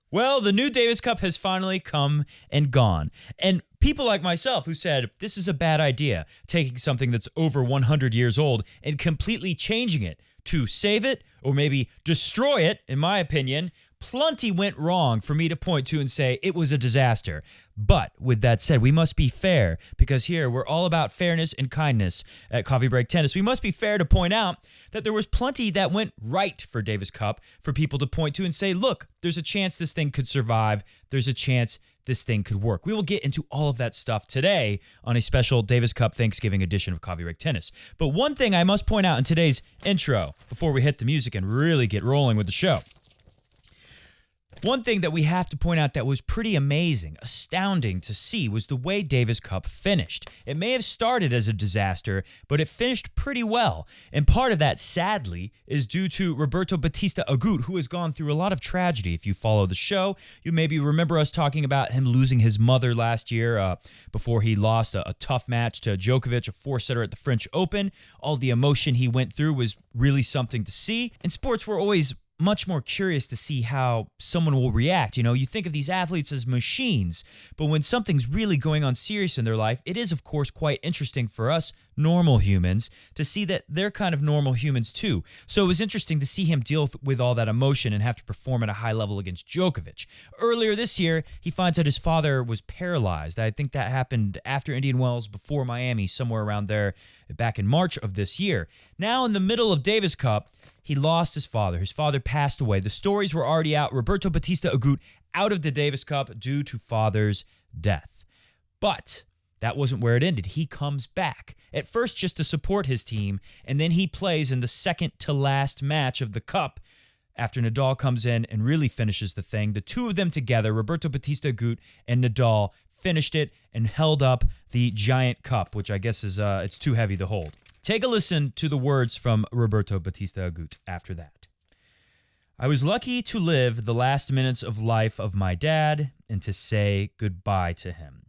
Well, the new Davis Cup has finally come and gone. And people like myself who said, this is a bad idea, taking something that's over 100 years old and completely changing it to save it or maybe destroy it, in my opinion, plenty went wrong for me to point to and say it was a disaster. But with that said, we must be fair because here we're all about fairness and kindness at Coffee Break Tennis. We must be fair to point out that there was plenty that went right for Davis Cup for people to point to and say, look, there's a chance this thing could survive. There's a chance this thing could work. We will get into all of that stuff today on a special Davis Cup Thanksgiving edition of Coffee Break Tennis. But one thing I must point out in today's intro before we hit the music and really get rolling with the show. One thing that we have to point out that was pretty amazing, astounding to see was the way Davis Cup finished. It may have started as a disaster, but it finished pretty well. And part of that, sadly, is due to Roberto Bautista Agut, who has gone through a lot of tragedy. If you follow the show, you maybe remember us talking about him losing his mother last year before he lost a tough match to Djokovic, a four-setter at the French Open. All the emotion he went through was really something to see. In sports, we're always much more curious to see how someone will react. You know, you think of these athletes as machines, but when something's really going on serious in their life, it is, of course, quite interesting for us normal humans to see that they're kind of normal humans too. So it was interesting to see him deal with all that emotion and have to perform at a high level against Djokovic. Earlier this year, he finds out his father was paralyzed. I think that happened after Indian Wells, before Miami, somewhere around there back in March of this year. Now in the middle of Davis Cup, he lost his father. His father passed away. The stories were already out. Roberto Bautista Agut out of the Davis Cup due to father's death. But that wasn't where it ended. He comes back, at first just to support his team, and then he plays in the second to last match of the Cup after Nadal comes in and really finishes the thing. The two of them together, Roberto Bautista Agut and Nadal, finished it and held up the giant cup, which I guess is it's too heavy to hold. Take a listen to the words from Roberto Bautista Agut after that. I was lucky to live the last minutes of life of my dad and to say goodbye to him.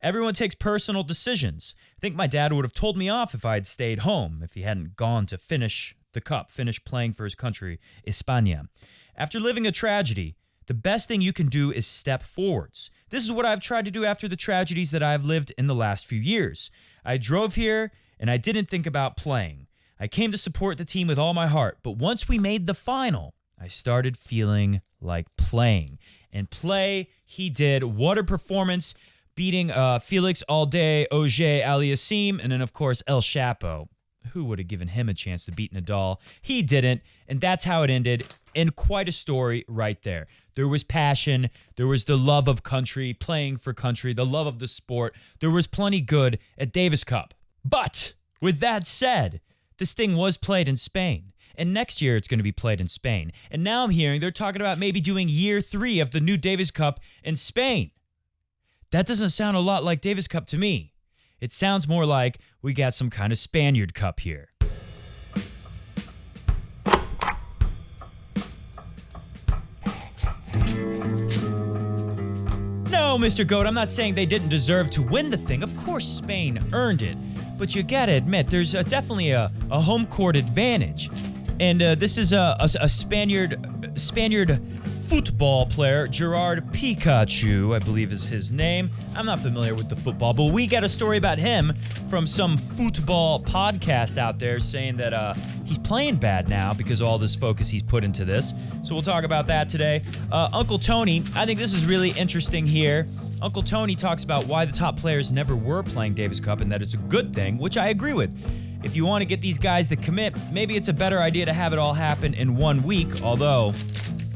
Everyone takes personal decisions. I think my dad would have told me off if I had stayed home, if he hadn't gone to finish the cup, finish playing for his country, España. After living a tragedy, the best thing you can do is step forwards. This is what I've tried to do after the tragedies that I've lived in the last few years. I drove here and I didn't think about playing. I came to support the team with all my heart, but once we made the final, I started feeling like playing. And play, he did. What a performance, beating Felix Auger Aliassime, and then, of course, El Chapo. Who would have given him a chance to beat Nadal? He didn't, and that's how it ended, and quite a story right there. There was passion, there was the love of country, playing for country, the love of the sport. There was plenty good at Davis Cup. But with that said, this thing was played in Spain. And next year it's going to be played in Spain. And now I'm hearing they're talking about maybe doing year 3 of the new Davis Cup in Spain. That doesn't sound a lot like Davis Cup to me. It sounds more like we got some kind of Spaniard Cup here. No, Mr. Goat, I'm not saying they didn't deserve to win the thing. Of course Spain earned it. But you gotta admit, there's definitely a home court advantage. And this is a Spaniard football player, Gerard Pikachu, I believe is his name. I'm not familiar with the football, but we got a story about him from some football podcast out there saying that he's playing bad now because of all this focus he's put into this. So we'll talk about that today. Uncle Tony, I think this is really interesting here. Uncle Tony talks about why the top players never were playing Davis Cup and that it's a good thing, which I agree with. If you want to get these guys to commit, maybe it's a better idea to have it all happen in 1 week, although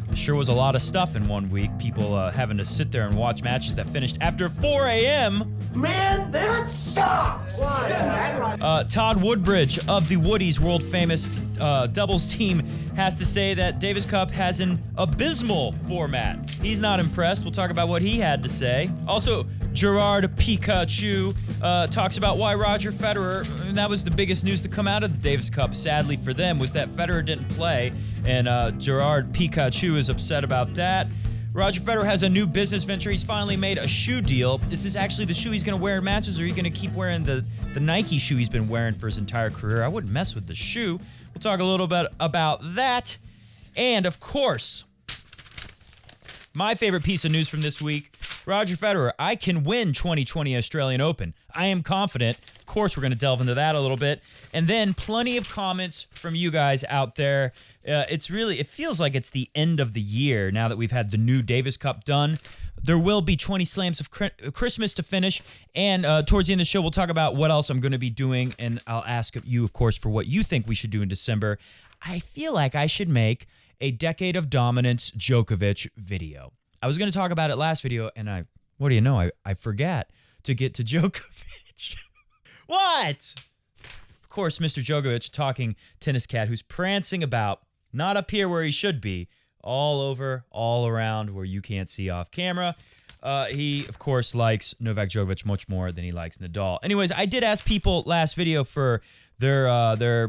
there sure was a lot of stuff in 1 week. People having to sit there and watch matches that finished after 4 a.m. Man, that sucks! Todd Woodbridge of the Woodies world-famous doubles team has to say that Davis Cup has an abysmal format. He's not impressed. We'll talk about what he had to say. Also, Gerard Pikachu talks about why Roger Federer, and that was the biggest news to come out of the Davis Cup, sadly for them, was that Federer didn't play, and Gerard Pikachu is upset about that. Roger Federer has a new business venture. He's finally made a shoe deal. Is this actually the shoe he's going to wear in matches, or are you going to keep wearing the Nike shoe he's been wearing for his entire career? I wouldn't mess with the shoe. We'll talk a little bit about that. And, of course, My favorite piece of news from this week, Roger Federer, I can win 2020 Australian Open. I am confident. Of course, we're going to delve into that a little bit. And then plenty of comments from you guys out there. It feels like it's the end of the year now that we've had the new Davis Cup done. There will be 20 slams of Christmas to finish. And towards the end of the show, we'll talk about what else I'm going to be doing. And I'll ask you, of course, for what you think we should do in December. I feel like I should make a Decade of Dominance Djokovic video. I was going to talk about it last video, and I forgot to get to Djokovic. What? Of course, Mr. Djokovic, talking tennis cat, who's prancing about, not up here where he should be, all over, all around where you can't see off camera. He, of course, likes Novak Djokovic much more than he likes Nadal. Anyways, I did ask people last video for their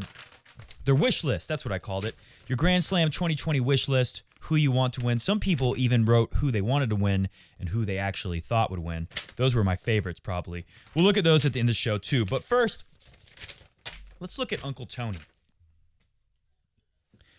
wish list. That's what I called it. Your Grand Slam 2020 wish list, who you want to win. Some people even wrote who they wanted to win and who they actually thought would win. Those were my favorites, probably. We'll look at those at the end of the show, too. But first, let's look at Uncle Tony,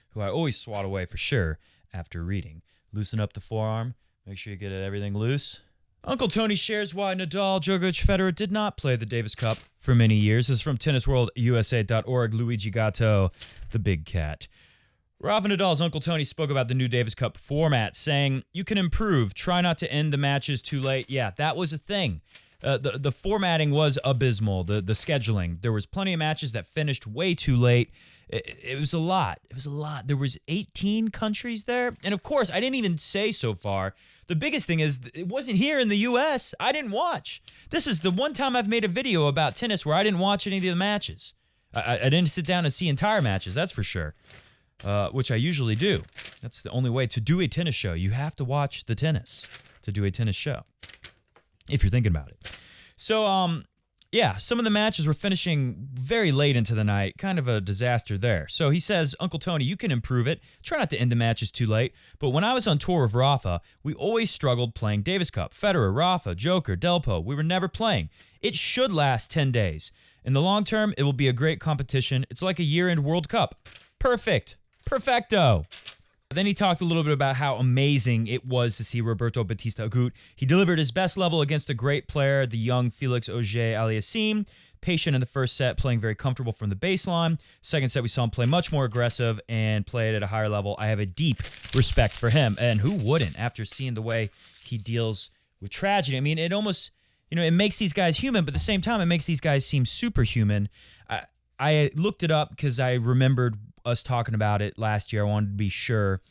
who I always swat away for sure after reading. Loosen up the forearm. Make sure you get everything loose. Uncle Tony shares why Nadal, Djokovic, Federer did not play the Davis Cup for many years. This is from tennisworldusa.org. Luigi Gatto, the big cat. Rafa Nadal's Uncle Tony spoke about the new Davis Cup format, saying, "You can improve. Try not to end the matches too late." Yeah, that was a thing. The formatting was abysmal, the scheduling. There was plenty of matches that finished way too late. It was a lot. There was 18 countries there. And, of course, I didn't even say so far. The biggest thing is it wasn't here in the U.S. I didn't watch. This is the one time I've made a video about tennis where I didn't watch any of the matches. I didn't sit down and see entire matches, that's for sure. Which I usually do. That's the only way to do a tennis show. You have to watch the tennis to do a tennis show, if you're thinking about it. So, some of the matches were finishing very late into the night. Kind of a disaster there. So he says, Uncle Tony, you can improve it. Try not to end the matches too late. But when I was on tour with Rafa, we always struggled playing Davis Cup. Federer, Rafa, Joker, Delpo, we were never playing. It should last 10 days. In the long term, it will be a great competition. It's like a year-end World Cup. Perfect. Perfecto. Then he talked a little bit about how amazing it was to see Roberto Bautista Agut. He delivered his best level against a great player, the young Felix Auger-Aliassime. Patient in the first set, playing very comfortable from the baseline. Second set, we saw him play much more aggressive and play it at a higher level. I have a deep respect for him. And who wouldn't after seeing the way he deals with tragedy? I mean, it almost, it makes these guys human, but at the same time, it makes these guys seem superhuman. I looked it up because I remembered us talking about it last year. I wanted to be sure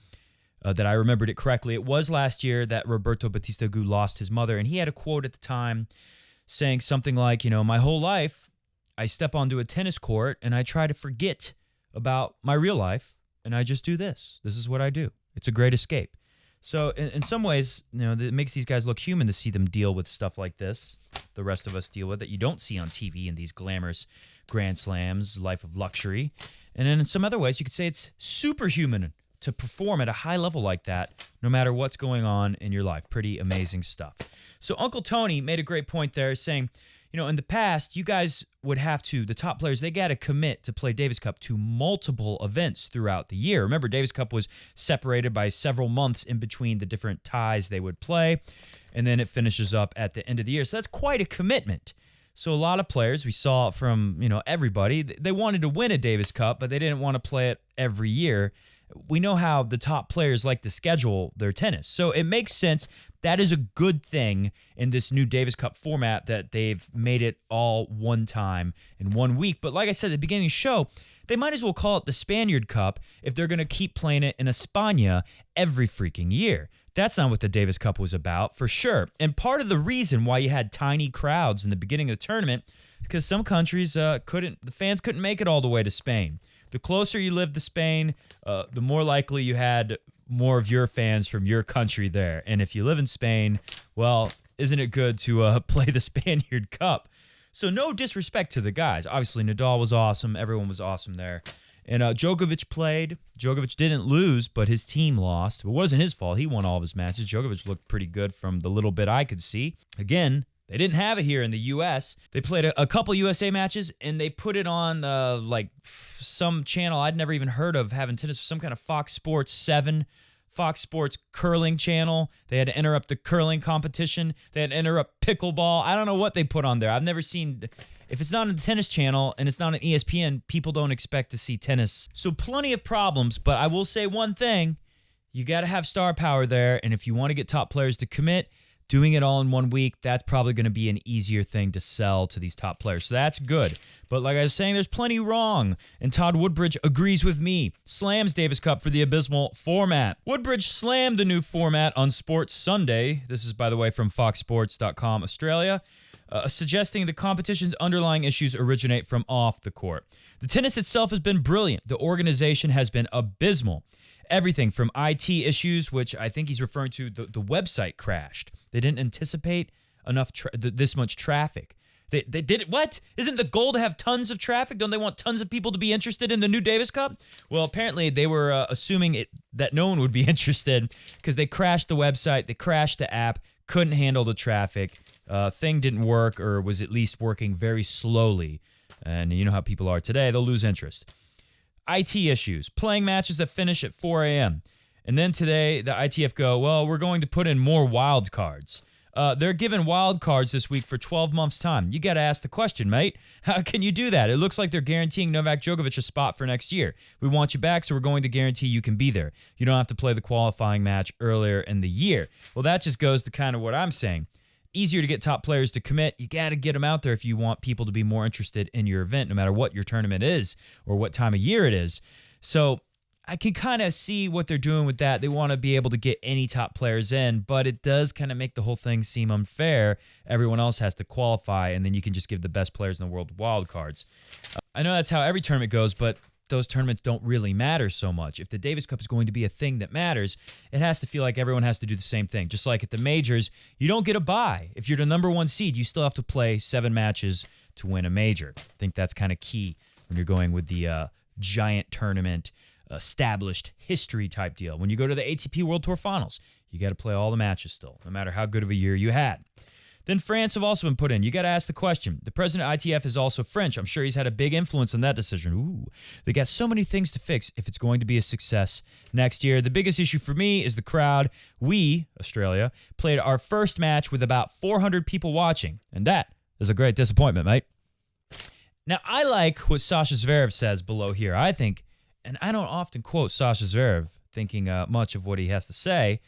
that I remembered it correctly. It was last year that Roberto Bautista Agut lost his mother, and he had a quote at the time saying something like, my whole life I step onto a tennis court and I try to forget about my real life, and I just do this. This is what I do. It's a great escape. So in some ways, it makes these guys look human to see them deal with stuff like this. The rest of us deal with that you don't see on TV in these glamorous Grand Slams, life of luxury. And then in some other ways, you could say it's superhuman to perform at a high level like that, no matter what's going on in your life. Pretty amazing stuff. So Uncle Tony made a great point there, saying, in the past, you guys would have to, the top players, they got to commit to play Davis Cup to multiple events throughout the year. Remember, Davis Cup was separated by several months in between the different ties they would play, and then it finishes up at the end of the year. So that's quite a commitment. So a lot of players, we saw from, everybody, they wanted to win a Davis Cup, but they didn't want to play it every year. We know how the top players like to schedule their tennis. So it makes sense. That is a good thing in this new Davis Cup format that they've made it all one time in 1 week. But like I said at the beginning of the show, they might as well call it the Spaniard Cup if they're going to keep playing it in España every freaking year. That's not what the Davis Cup was about, for sure. And part of the reason why you had tiny crowds in the beginning of the tournament is because some countries the fans couldn't make it all the way to Spain. The closer you lived to Spain, the more likely you had more of your fans from your country there. And if you live in Spain, well, isn't it good to play the Spaniard Cup? So no disrespect to the guys. Obviously, Nadal was awesome. Everyone was awesome there. And Djokovic played. Djokovic didn't lose, but his team lost. It wasn't his fault. He won all of his matches. Djokovic looked pretty good from the little bit I could see. Again, they didn't have it here in the U.S. They played a couple USA matches, and they put it on some channel I'd never even heard of having tennis, some kind of Fox Sports 7 Fox Sports curling channel. They had to interrupt the curling competition. They had to interrupt pickleball. I don't know what they put on there. I've never seen... If it's not on the tennis channel and it's not on ESPN, people don't expect to see tennis. So plenty of problems, but I will say one thing. You got to have star power there, and if you want to get top players to commit, doing it all in 1 week, that's probably going to be an easier thing to sell to these top players. So that's good. But like I was saying, there's plenty wrong. And Todd Woodbridge agrees with me. Slams Davis Cup for the abysmal format. Woodbridge slammed the new format on Sports Sunday. This is, by the way, from foxsports.com, Australia. Suggesting the competition's underlying issues originate from off the court. The tennis itself has been brilliant. The organization has been abysmal. Everything from IT issues, which I think he's referring to, the website crashed. They didn't anticipate enough this much traffic. They did it. What? Isn't the goal to have tons of traffic? Don't they want tons of people to be interested in the new Davis Cup? Well, apparently they were assuming that no one would be interested because they crashed the website. They crashed the app. Couldn't handle the traffic. Thing didn't work, or was at least working very slowly. And you know how people are today. They'll lose interest. IT issues. Playing matches that finish at 4 a.m. And then today, the ITF go, well, we're going to put in more wild cards. They're giving wild cards this week for 12 months' time. You got to ask the question, mate. How can you do that? It looks like they're guaranteeing Novak Djokovic a spot for next year. We want you back, so we're going to guarantee you can be there. You don't have to play the qualifying match earlier in the year. Well, that just goes to kind of what I'm saying. Easier to get top players to commit. You got to get them out there if you want people to be more interested in your event, no matter what your tournament is or what time of year it is. So I can kind of see what they're doing with that. They want to be able to get any top players in, but it does kind of make the whole thing seem unfair. Everyone else has to qualify, and then you can just give the best players in the world wild cards. I know that's how every tournament goes, but those tournaments don't really matter so much. If the Davis Cup is going to be a thing that matters, it has to feel like everyone has to do the same thing. Just like at the majors, you don't get a bye. If you're the number one seed, you still have to play 7 matches to win a major. I think that's kind of key when you're going with the giant tournament, established history type deal. When you go to the ATP World Tour Finals, you got to play all the matches still, no matter how good of a year you had. Then France have also been put in. You got to ask the question. The president of ITF is also French. I'm sure he's had a big influence on that decision. Ooh, they got so many things to fix if it's going to be a success next year. The biggest issue for me is the crowd. We, Australia, played our first match with about 400 people watching, and that is a great disappointment, mate. Now, I like what Sasha Zverev says below here. I think, and I don't often quote Sasha Zverev thinking much of what he has to say.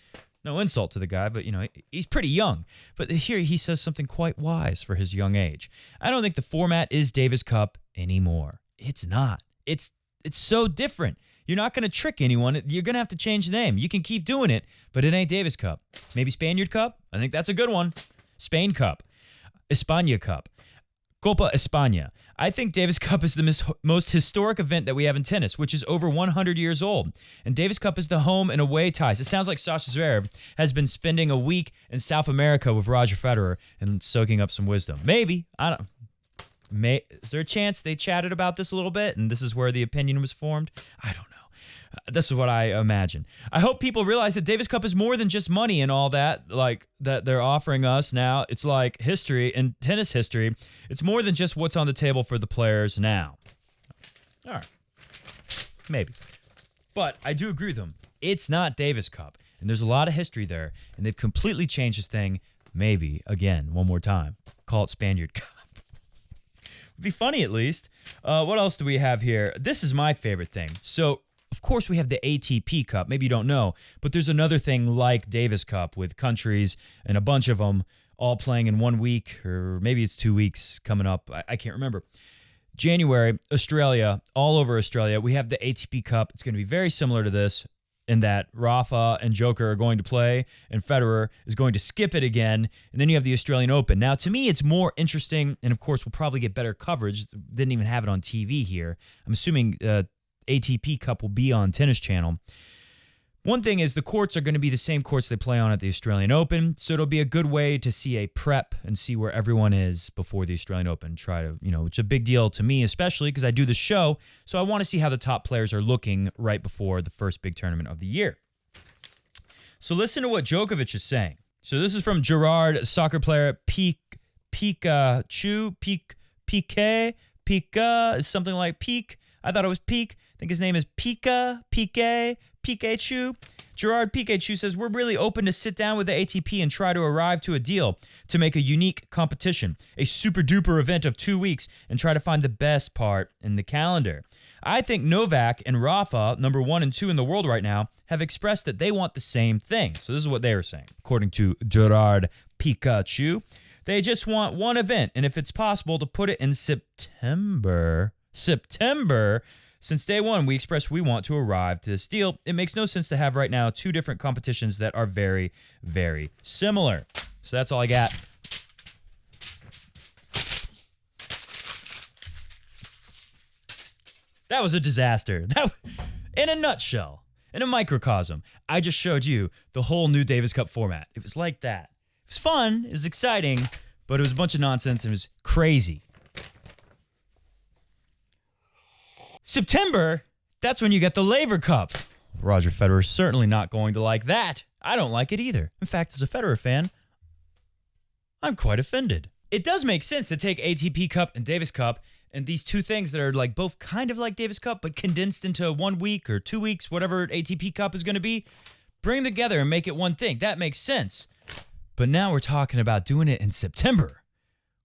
No insult to the guy, but, he's pretty young. But here he says something quite wise for his young age. I don't think the format is Davis Cup anymore. It's not. It's so different. You're not going to trick anyone. You're going to have to change the name. You can keep doing it, but it ain't Davis Cup. Maybe Spaniard Cup? I think that's a good one. Spain Cup. España Cup. Copa España. I think Davis Cup is the most historic event that we have in tennis, which is over 100 years old. And Davis Cup is the home and away ties. It sounds like Sasha Zverev has been spending a week in South America with Roger Federer and soaking up some wisdom. Maybe. I don't know. Is there a chance they chatted about this a little bit and this is where the opinion was formed? I don't know. This is what I imagine. I hope people realize that Davis Cup is more than just money and all that, like that they're offering us now. It's like history and tennis history. It's more than just what's on the table for the players now. All right. Maybe. But I do agree with them. It's not Davis Cup. And there's a lot of history there. And they've completely changed this thing. Maybe, again, one more time. Call it Spaniard Cup. Would be funny at least. What else do we have here? This is my favorite thing. So, of course, we have the ATP Cup. Maybe you don't know, but there's another thing like Davis Cup with countries and a bunch of them all playing in 1 week, or maybe it's 2 weeks coming up. I can't remember. January, Australia, all over Australia, we have the ATP Cup. It's going to be very similar to this in that Rafa and Joker are going to play and Federer is going to skip it again. And then you have the Australian Open. Now, to me, it's more interesting, and of course, we'll probably get better coverage. Didn't even have it on TV here. I'm assuming ATP Cup will be on Tennis Channel. One thing is the courts are going to be the same courts they play on at the Australian Open, so it'll be a good way to see a prep and see where everyone is before the Australian Open. Try to, it's a big deal to me, especially because I do the show, so I want to see how the top players are looking right before the first big tournament of the year. So listen to what Djokovic is saying. So this is from Gerard, soccer player Pika, something like Peak. I thought it was Peak. I think his name is Pikachu. Gerard Piqué says, we're really open to sit down with the ATP and try to arrive to a deal to make a unique competition, a super duper event of 2 weeks, and try to find the best part in the calendar. I think Novak and Rafa, number 1 and 2 in the world right now, have expressed that they want the same thing. So this is what they were saying. According to Gerard Piqué, they just want one event, and if it's possible to put it in September. Since day one, we expressed we want to arrive to this deal. It makes no sense to have right now 2 different competitions that are very, very similar. So that's all I got. That was a disaster. In a nutshell, in a microcosm, I just showed you the whole new Davis Cup format. It was like that. It was fun. It was exciting, but it was a bunch of nonsense. And it was crazy. September, that's when you get the Laver Cup. Roger Federer's certainly not going to like that. I don't like it either. In fact, as a Federer fan, I'm quite offended. It does make sense to take ATP Cup and Davis Cup and these 2 things that are like both kind of like Davis Cup, but condensed into 1 week or 2 weeks, whatever ATP Cup is going to be, bring them together and make it one thing. That makes sense. But now we're talking about doing it in September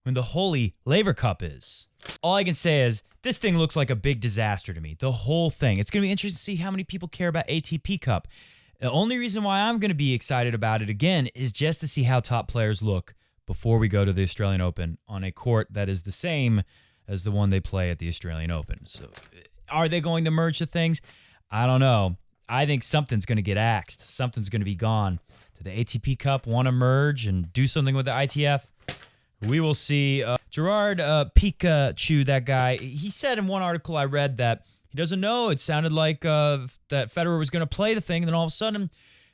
when the holy Laver Cup is. All I can say is this thing looks like a big disaster to me. The whole thing. It's going to be interesting to see how many people care about ATP Cup. The only reason why I'm going to be excited about it again is just to see how top players look before we go to the Australian Open on a court that is the same as the one they play at the Australian Open. So are they going to merge the things? I don't know. I think something's going to get axed. Something's going to be gone. Did the ATP Cup want to merge and do something with the ITF? We will see. Gerard Piqué, that guy, he said in one article I read that he doesn't know. It sounded like that Federer was going to play the thing, and then all of a sudden,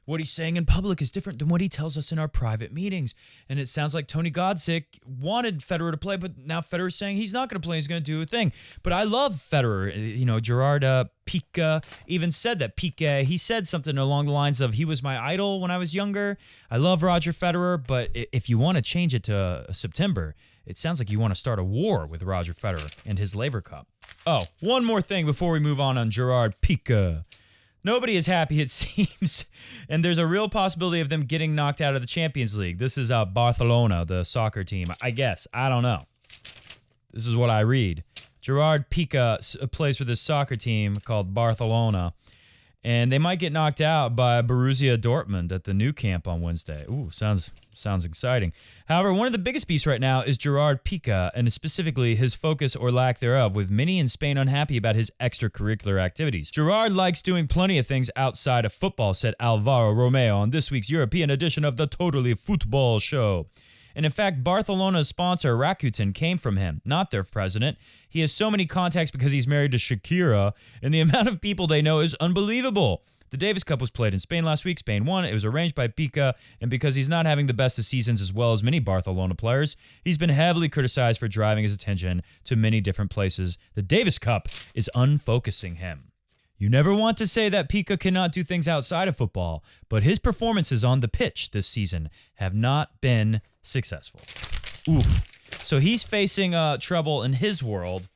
what he's saying in public is different than what he tells us in our private meetings. And it sounds like Tony Godsick wanted Federer to play, but now Federer's saying he's not going to play. He's going to do a thing. But I love Federer. You know, Gerard Piqué even said that. He said something along the lines of, he was my idol when I was younger. I love Roger Federer, but if you want to change it to September, it sounds like you want to start a war with Roger Federer and his Laver Cup. Oh, one more thing before we move on Gerard Piqué. Nobody is happy, it seems, and there's a real possibility of them getting knocked out of the Champions League. This is Barcelona, the soccer team, I guess. I don't know. This is what I read. Gerard Piqué plays for this soccer team called Barcelona, and they might get knocked out by Borussia Dortmund at the new camp on Wednesday. Ooh, sounds exciting. However, one of the biggest beasts right now is Gerard Piqué, and specifically his focus or lack thereof, with many in Spain unhappy about his extracurricular activities. Gerard likes doing plenty of things outside of football, said Alvaro Romeo on this week's European edition of the Totally Football Show. And in fact, Barcelona's sponsor, Rakuten, came from him, not their president. He has so many contacts because he's married to Shakira, and the amount of people they know is unbelievable. The Davis Cup was played in Spain last week. Spain won. It was arranged by Piqué, and because he's not having the best of seasons as well as many Barcelona players, he's been heavily criticized for driving his attention to many different places. The Davis Cup is unfocusing him. You never want to say that Piqué cannot do things outside of football, but his performances on the pitch this season have not been successful. Oof. So he's facing trouble in his world.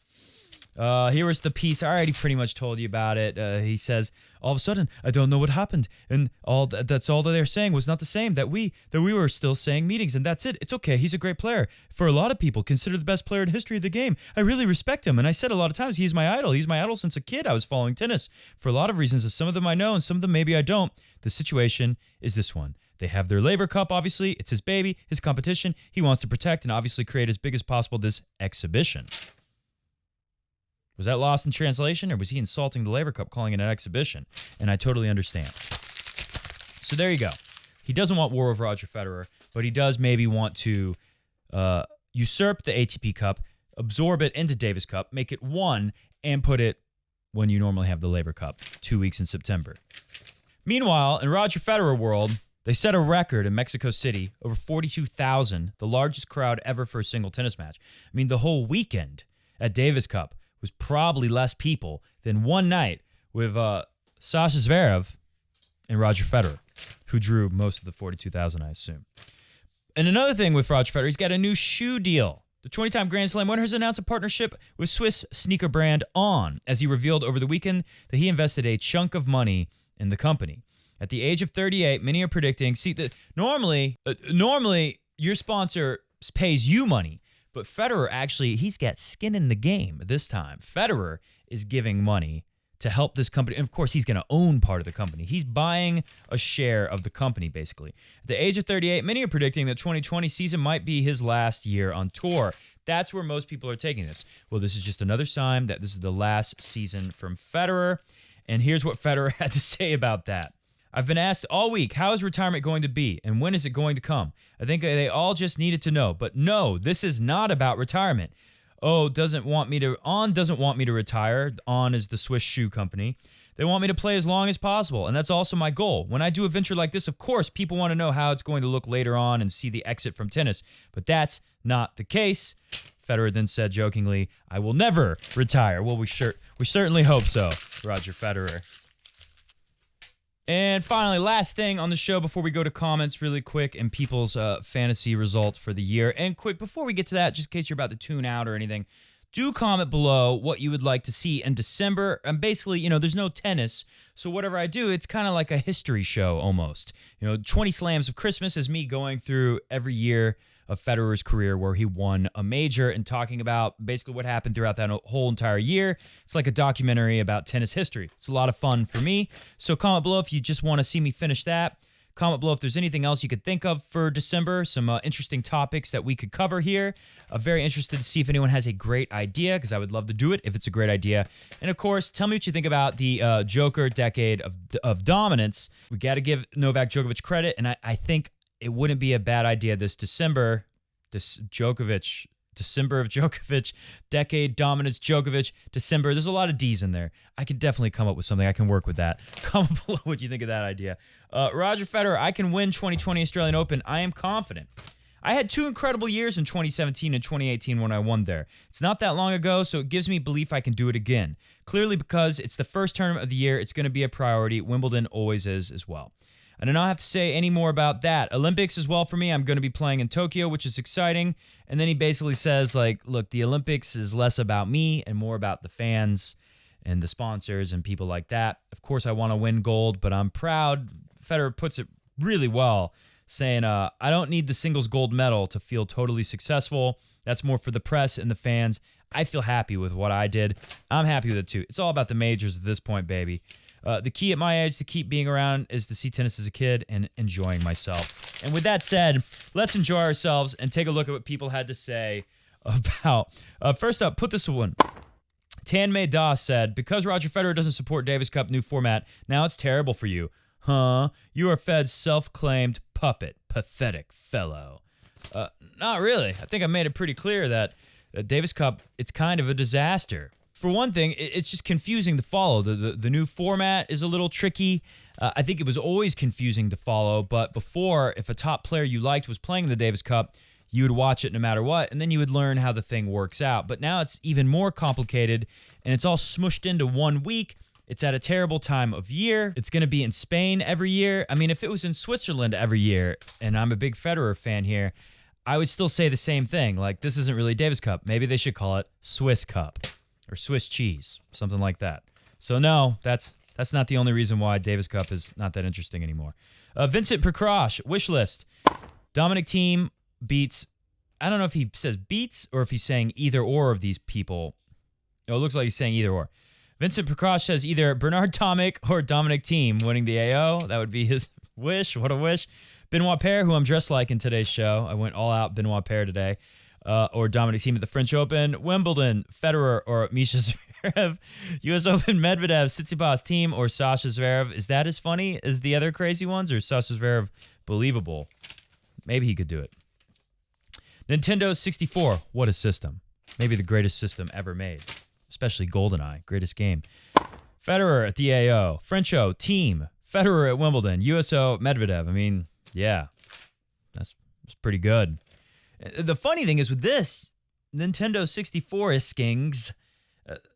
Here was the piece. I already pretty much told you about it. He says, all of a sudden, I don't know what happened. And that's all that they're saying was not the same, that we were still saying meetings, and that's it. It's okay. He's a great player. For a lot of people, considered the best player in history of the game. I really respect him. And I said a lot of times, he's my idol. He's my idol since a kid. I was following tennis for a lot of reasons. Some of them I know, and some of them maybe I don't. The situation is this one. They have their Laver Cup, obviously. It's his baby, his competition. He wants to protect and obviously create as big as possible this exhibition. Was that lost in translation, or was he insulting the Laver Cup, calling it an exhibition? And I totally understand. So there you go. He doesn't want war with Roger Federer, but he does maybe want to usurp the ATP Cup, absorb it into Davis Cup, make it one, and put it when you normally have the Laver Cup, 2 weeks in September. Meanwhile, in Roger Federer world, they set a record in Mexico City, over 42,000, the largest crowd ever for a single tennis match. I mean, the whole weekend at Davis Cup was probably less people than one night with Sasha Zverev and Roger Federer, who drew most of the 42,000, I assume. And another thing with Roger Federer, he's got a new shoe deal. The 20-time Grand Slam winner has announced a partnership with Swiss sneaker brand On, as he revealed over the weekend that he invested a chunk of money in the company. At the age of 38, many are predicting. See, normally your sponsor pays you money, but Federer actually, he's got skin in the game this time. Federer is giving money to help this company. And of course, he's going to own part of the company. He's buying a share of the company, basically. At the age of 38, many are predicting that 2020 season might be his last year on tour. That's where most people are taking this. Well, this is just another sign that this is the last season from Federer. And here's what Federer had to say about that. I've been asked all week, how is retirement going to be and when is it going to come? I think they all just needed to know. But no, this is not about retirement. On doesn't want me to retire. On is the Swiss shoe company. They want me to play as long as possible, and that's also my goal. When I do a venture like this, of course, people want to know how it's going to look later on and see the exit from tennis. But that's not the case. Federer then said jokingly, I will never retire. Well, we certainly hope so, Roger Federer. And finally, last thing on the show before we go to comments really quick and people's fantasy results for the year. And quick, before we get to that, just in case you're about to tune out or anything, do comment below what you would like to see in December. And basically, there's no tennis, so whatever I do, it's kind of like a history show almost. 20 Slams of Christmas is me going through every year of Federer's career where he won a major and talking about basically what happened throughout that whole entire year. It's like a documentary about tennis history. It's a lot of fun for me. So comment below if you just want to see me finish that. Comment below if there's anything else you could think of for December, some interesting topics that we could cover here. Very interested to see if anyone has a great idea, because I would love to do it if it's a great idea. And of course, tell me what you think about the Joker decade of dominance. We got to give Novak Djokovic credit, and I think it wouldn't be a bad idea this December of Djokovic, decade dominance Djokovic, December. There's a lot of D's in there. I can definitely come up with something. I can work with that. Comment below what you think of that idea. Roger Federer, I can win 2020 Australian Open. I am confident. I had two incredible years in 2017 and 2018 when I won there. It's not that long ago, so it gives me belief I can do it again. Clearly, because it's the first tournament of the year, it's going to be a priority. Wimbledon always is as well. I do not have to say any more about that. Olympics as well for me. I'm going to be playing in Tokyo, which is exciting. And then he basically says, look, the Olympics is less about me and more about the fans and the sponsors and people like that. Of course, I want to win gold, but I'm proud. Federer puts it really well, saying, I don't need the singles gold medal to feel totally successful. That's more for the press and the fans. I feel happy with what I did. I'm happy with it too. It's all about the majors at this point, baby. The key at my age to keep being around is to see tennis as a kid and enjoying myself. And with that said, let's enjoy ourselves and take a look at what people had to say about. First up, put this one. Tan May Da said, because Roger Federer doesn't support Davis Cup new format, now it's terrible for you. Huh? You are Fed's self-claimed puppet. Pathetic fellow. Not really. I think I made it pretty clear that Davis Cup, it's kind of a disaster. For one thing, it's just confusing to follow. The new format is a little tricky. I think it was always confusing to follow, but before, if a top player you liked was playing the Davis Cup, you would watch it no matter what, and then you would learn how the thing works out. But now it's even more complicated, and it's all smushed into 1 week. It's at a terrible time of year. It's going to be in Spain every year. I mean, if it was in Switzerland every year, and I'm a big Federer fan here, I would still say the same thing. This isn't really Davis Cup. Maybe they should call it Swiss Cup. Or Swiss cheese, something like that. So no, that's not the only reason why Davis Cup is not that interesting anymore. Vincent Prakash, wish list. Dominic Thiem beats, I don't know if he says beats or if he's saying either or of these people. Oh, it looks like he's saying either or. Vincent Prakash says either Bernard Tomic or Dominic Thiem winning the AO. That would be his wish. What a wish. Benoit Paire, who I'm dressed like in today's show. I went all out Benoit Paire today. Or Dominic Thiem at the French Open, Wimbledon, Federer or Misha Zverev, U.S. Open, Medvedev, Tsitsipas Thiem or Sasha Zverev. Is that as funny as the other crazy ones, or Sasha Zverev believable? Maybe he could do it. Nintendo 64, what a system. Maybe the greatest system ever made, especially GoldenEye, greatest game. Federer at the AO, French O, Thiem, Federer at Wimbledon, USO, Medvedev. I mean, yeah, that's pretty good. The funny thing is with this, Nintendo 64 is skings.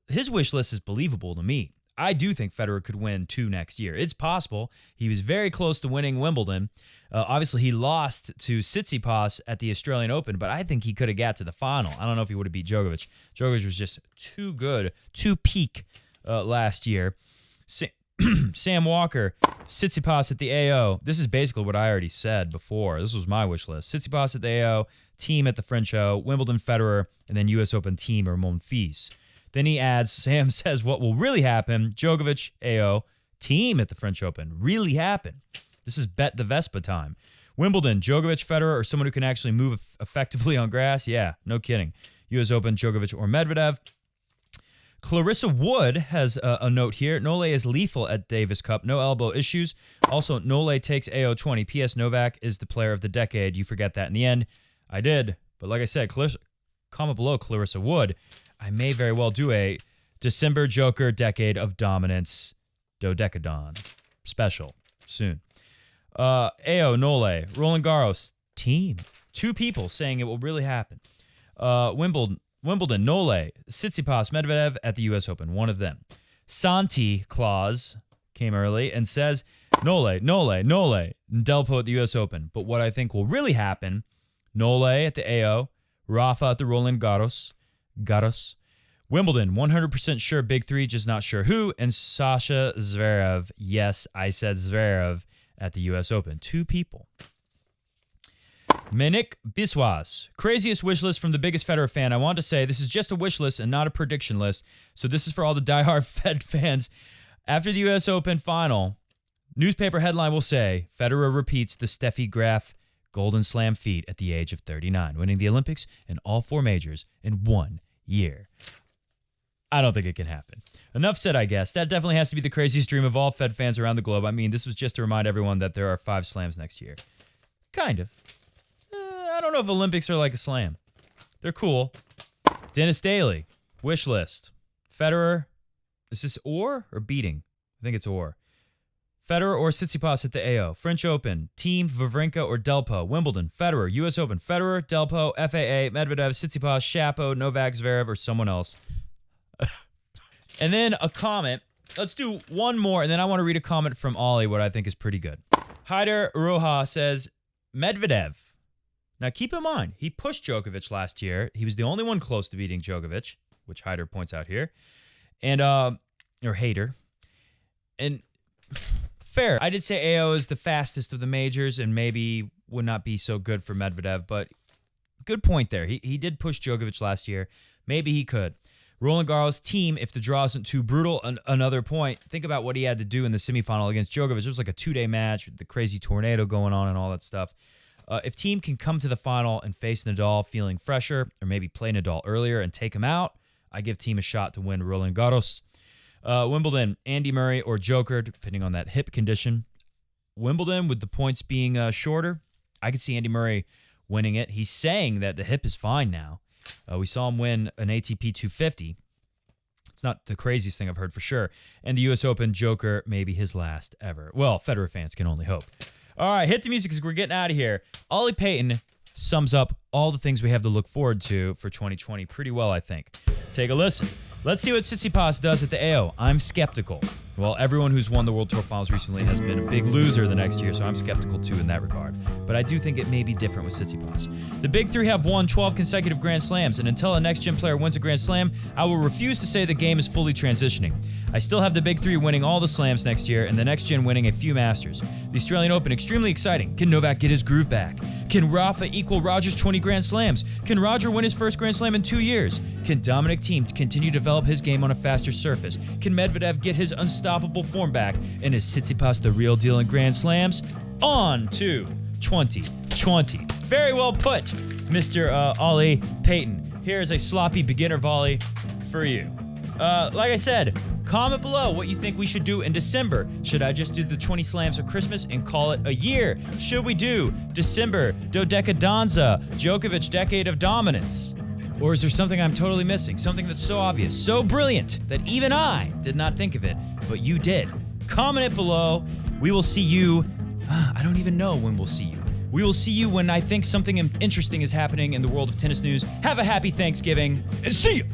His wish list is believable to me. I do think Federer could win 2 next year. It's possible. He was very close to winning Wimbledon. Obviously, he lost to Tsitsipas at the Australian Open, but I think he could have got to the final. I don't know if he would have beat Djokovic. Djokovic was just too good, too peak last year. Sam Walker, Tsitsipas at the AO. This is basically what I already said before. This was my wish list. Tsitsipas at the AO, team at the French O, Wimbledon Federer, and then U.S. Open team or Monfils. Then he adds, Sam says, what will really happen, Djokovic, AO, team at the French Open. Really happen. This is bet the Vespa time. Wimbledon, Djokovic, Federer, or someone who can actually move effectively on grass? Yeah, no kidding. U.S. Open, Djokovic or Medvedev. Clarissa Wood has a note here. Nole is lethal at Davis Cup. No elbow issues. Also, Nole takes AO 20. P.S. Novak is the player of the decade. You forget that in the end. I did. But like I said, comment below Clarissa Wood. I may very well do a December Joker Decade of Dominance Dodecadon special soon. AO, Nole, Roland Garros, team. 2 people saying it will really happen. Wimbledon, Nole, Tsitsipas, Medvedev at the U.S. Open. One of them. Santi Claus came early and says, Nole, Delpo at the U.S. Open. But what I think will really happen, Nole at the AO, Rafa at the Roland Garros, Wimbledon, 100% sure big 3, just not sure who, and Sasha Zverev. Yes, I said Zverev at the U.S. Open. 2 people. Minik Biswas. Craziest wish list from the biggest Federer fan. I want to say this is just a wish list and not a prediction list. So this is for all the diehard Fed fans. After the U.S. Open final, newspaper headline will say, Federer repeats the Steffi Graf Golden Slam feat at the age of 39, winning the Olympics and all 4 majors in 1 year. I don't think it can happen. Enough said, I guess. That definitely has to be the craziest dream of all Fed fans around the globe. I mean, this was just to remind everyone that there are 5 slams next year. Kind of. I don't know if Olympics are like a slam. They're cool. Dennis Daly, wish list. Federer, is this or beating? I think it's or. Federer or Tsitsipas at the AO. French Open, team, Wawrinka or Delpo. Wimbledon, Federer. U.S. Open, Federer, Delpo, FAA, Medvedev, Tsitsipas, Shapo, Novak, Zverev, or someone else. And then a comment. Let's do one more, and then I want to read a comment from Ollie, what I think is pretty good. Haider Roja says, Medvedev. Now, keep in mind, he pushed Djokovic last year. He was the only one close to beating Djokovic, which Haider points out here. And, or Hader. And fair. I did say AO is the fastest of the majors and maybe would not be so good for Medvedev, but good point there. He did push Djokovic last year. Maybe he could. Roland Garros team, if the draw isn't too brutal, another point. Think about what he had to do in the semifinal against Djokovic. It was like a 2-day match with the crazy tornado going on and all that stuff. If team can come to the final and face Nadal feeling fresher, or maybe play Nadal earlier and take him out, I give team a shot to win Roland Garros. Wimbledon, Andy Murray or Joker, depending on that hip condition. Wimbledon, with the points being shorter, I could see Andy Murray winning it. He's saying that the hip is fine now. We saw him win an ATP 250. It's not the craziest thing I've heard for sure. And the U.S. Open, Joker, maybe his last ever. Well, Federer fans can only hope. All right, hit the music because we're getting out of here. Ollie Payton sums up all the things we have to look forward to for 2020 pretty well, I think. Take a listen. Let's see what Tsitsipas does at the AO. I'm skeptical. Well, everyone who's won the World Tour Finals recently has been a big loser the next year, so I'm skeptical too in that regard. But I do think it may be different with Tsitsipas. The Big Three have won 12 consecutive Grand Slams, and until a next-gen player wins a Grand Slam, I will refuse to say the game is fully transitioning. I still have the Big Three winning all the slams next year, and the next-gen winning a few Masters. The Australian Open, extremely exciting. Can Novak get his groove back? Can Rafa equal Roger's 20 Grand Slams? Can Roger win his first Grand Slam in 2 years? Can Dominic Thiem continue to develop his game on a faster surface? Can Medvedev get his unstoppable form back? And is Tsitsipas the real deal in Grand Slams? On to 2020. Very well put, Mr. Ollie Payton. Here's a sloppy beginner volley for you. Like I said, comment below what you think we should do in December. Should I just do the 20 slams of Christmas and call it a year? Should we do December Dodecadonza, Djokovic Decade of Dominance? Or is there something I'm totally missing? Something that's so obvious, so brilliant, that even I did not think of it, but you did. Comment it below. We will see you. I don't even know when we'll see you. We will see you when I think something interesting is happening in the world of tennis news. Have a happy Thanksgiving, and see you!